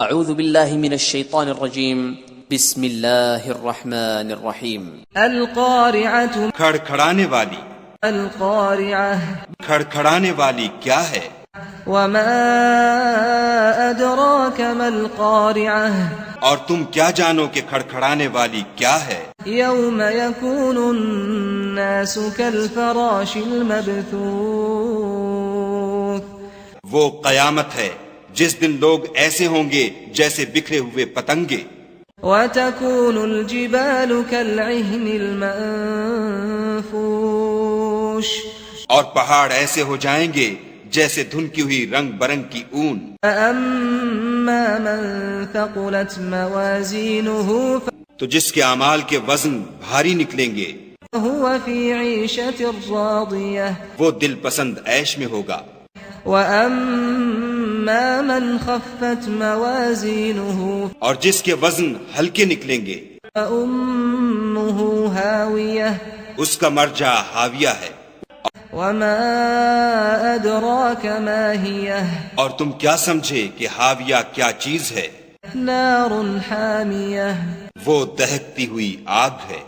اعوذ باللہ من الشیطان الرجیم بسم اللہ الرحمن الرحیم القارعة کھڑکھڑانے والی القارعة کھڑکھڑانے والی کیا ہے؟ وما أدراك ما القارعة اور تم کیا جانو کہ کھڑکھڑانے والی کیا ہے؟ يوم يكون الناس كالفراش المبثوث وہ قیامت ہے جس دن لوگ ایسے ہوں گے جیسے بکھرے ہوئے پتنگے، وتكون الجبال كالعهن المنفوش اور پہاڑ ایسے ہو جائیں گے جیسے دھنکی ہوئی رنگ برنگ کی اون۔ فأما من ثقلت موازينه تو جس کے اعمال کے وزن بھاری نکلیں گے فهو في عيشة راضية وہ دل پسند عیش میں ہوگا، وأما من خفت موازينه اور جس کے وزن ہلکے نکلیں گے فأمه هاوية اس کا مرجع حاویہ ہے۔ وما أدراك ما هي اور تم کیا سمجھے کہ حاویہ کیا چیز ہے؟ نار حامية وہ دہکتی ہوئی آگ ہے۔